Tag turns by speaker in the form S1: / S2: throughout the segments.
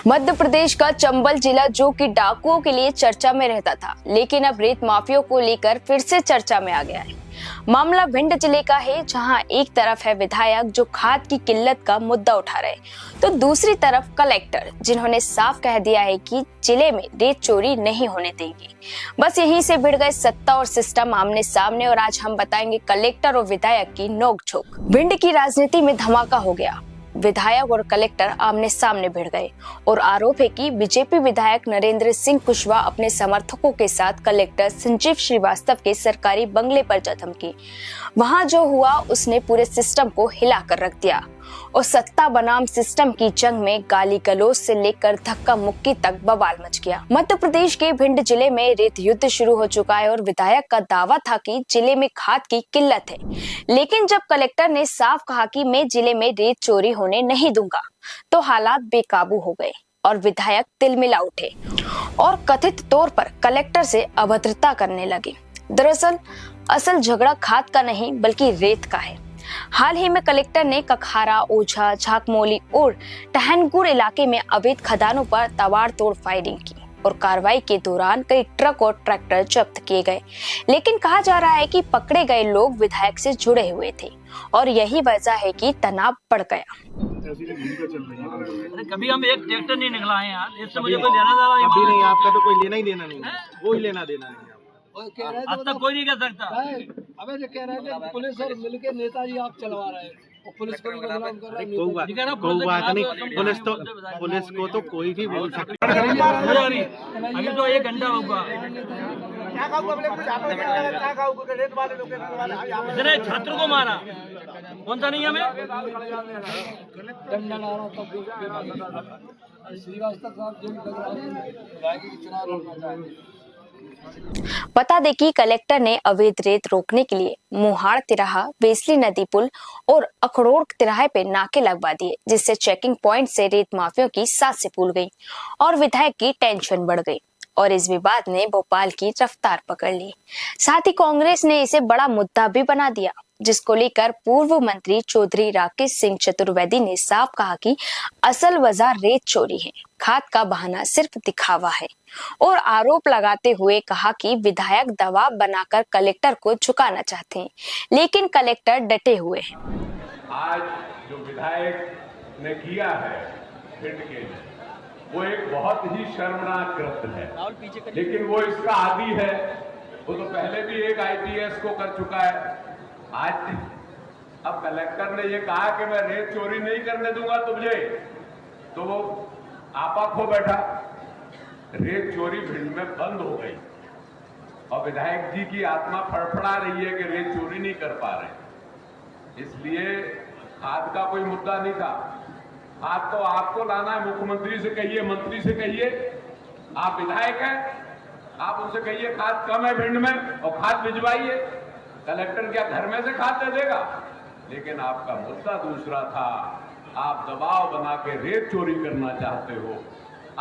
S1: मध्य प्रदेश का चंबल जिला जो कि डाकुओं के लिए चर्चा में रहता था, लेकिन अब रेत माफियाओं को लेकर फिर से चर्चा में आ गया है। मामला भिंड जिले का है, जहां एक तरफ है विधायक जो खाद की किल्लत का मुद्दा उठा रहे, तो दूसरी तरफ कलेक्टर जिन्होंने साफ कह दिया है कि जिले में रेत चोरी नहीं होने देंगे। बस यहीं से भिड़ गए सत्ता और सिस्टम आमने सामने, और आज हम बताएंगे कलेक्टर और विधायक की नोकझोंक। भिंड की राजनीति में धमाका हो गया। विधायक और कलेक्टर आमने सामने भिड़ गए और आरोप है कि बीजेपी विधायक नरेंद्र सिंह कुशवाहा अपने समर्थकों के साथ कलेक्टर संजीव श्रीवास्तव के सरकारी बंगले पर जा धमकी। वहां जो हुआ उसने पूरे सिस्टम को हिलाकर रख दिया और सत्ता बनाम सिस्टम की जंग में गाली गलौज से लेकर धक्का मुक्की तक बवाल मच गया। मध्य प्रदेश के भिंड जिले में रेत युद्ध शुरू हो चुका है और विधायक का दावा था कि जिले में खाद की किल्लत है, लेकिन जब कलेक्टर ने साफ कहा कि मैं जिले में रेत चोरी होने नहीं दूंगा, तो हालात बेकाबू हो गए और विधायक तिलमिला उठे और कथित तौर पर कलेक्टर से अभद्रता करने लगे। दरअसल असल झगड़ा खाद का नहीं बल्कि रेत का है। हाल ही में कलेक्टर ने कखारा, ओझा, झाकमोली और टहनपुर इलाके में अवैध खदानों पर ताबड़तोड़ फायरिंग की और कार्रवाई के दौरान कई ट्रक और ट्रैक्टर जब्त किए गए, लेकिन कहा जा रहा है कि पकड़े गए लोग विधायक से जुड़े हुए थे और यही वजह है कि तनाव बढ़ गया।
S2: कभी हम एक ट्रैक्टर नहीं निकलाए यार, इससे मुझे कोई लेना देना
S3: नहीं। आपका तो कोई लेना ही देना नहीं है, कोई लेना देना नहीं है।
S2: अब तक कोई नहीं कर सकता।
S4: अबे जो कह रहे थे पुलिस और मिलके नेताजी आप चलवा रहे हैं और पुलिस को भी बदनाम कर रहे हैं।
S3: कोई बात नहीं, पुलिस को तो कोई भी बोल सकता है।
S2: अभी तो 1 घंटा होगा। इसने छात्र को मारा, कौन सा नहीं हमें
S4: श्रीवास्तव साहब चुनाव लड़ना चाहते।
S1: बता दें कि कलेक्टर ने अवैध रेत रोकने के लिए मुहाड़ तिराहा, वेसली नदी पुल और अखड़ोड़ तिराहे पे नाके लगवा दिए, जिससे चेकिंग पॉइंट से रेत माफियों की सांसें फूल गई और विधायक की टेंशन बढ़ गई और इस विवाद ने भोपाल की रफ्तार पकड़ ली। साथ ही कांग्रेस ने इसे बड़ा मुद्दा भी बना दिया, जिसको लेकर पूर्व मंत्री चौधरी राकेश सिंह चतुर्वेदी ने साफ कहा कि असल वजह रेत चोरी है, खाद का बहाना सिर्फ दिखावा है, और आरोप लगाते हुए कहा कि विधायक दबाव बनाकर कलेक्टर को झुकाना चाहते हैं, लेकिन कलेक्टर डटे हुए हैं।
S5: आज जो विधायक ने किया है भिंड के, वो एक बहुत ही शर्मनाक कृत्य है, लेकिन वो इसका आदी है। वो तो पहले भी एक आईपीएस को कर चुका है। आज अब कलेक्टर ने ये कहा कि मैं रेत चोरी नहीं करने दूंगा तुझे, तो वो आपा खो बैठा। रेत चोरी भिंड में बंद हो गई और विधायक जी की आत्मा फड़फड़ा रही है कि रेत चोरी नहीं कर पा रहे। इसलिए खाद का कोई मुद्दा नहीं था। खाद तो आपको लाना है, मुख्यमंत्री से कहिए, मंत्री से कहिए, आप विधायक हैं, आप उनसे कहिए खाद कम है भिंड में और खाद भिजवाइए। कलेक्टर क्या घर में से खाद दे देगा? लेकिन आपका मुद्दा दूसरा था। आप दबाव बना के रेत चोरी करना चाहते हो,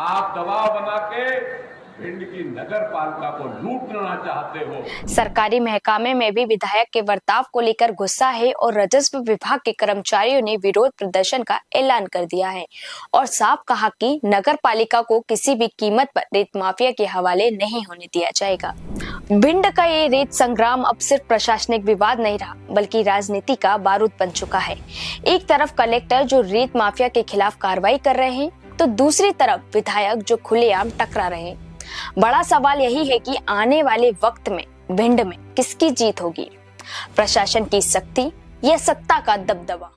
S5: आप दबाव बना के भिंड की नगर पालिका को लूटना चाहते हो।
S1: सरकारी महकमे में भी विधायक के बर्ताव को लेकर गुस्सा है और राजस्व विभाग के कर्मचारियों ने विरोध प्रदर्शन का ऐलान कर दिया है और साफ कहा कि नगर पालिका को किसी भी कीमत पर रेत माफिया के हवाले नहीं होने दिया जाएगा। भिंड का ये रेत संग्राम अब सिर्फ प्रशासनिक विवाद नहीं रहा, बल्कि राजनीति का बारूद बन चुका है। एक तरफ कलेक्टर जो रेत माफिया के खिलाफ कार्रवाई कर रहे हैं, तो दूसरी तरफ विधायक जो खुलेआम टकरा रहे हैं। बड़ा सवाल यही है कि आने वाले वक्त में भिंड में किसकी जीत होगी, प्रशासन की सख्ती या सत्ता का दबदबा।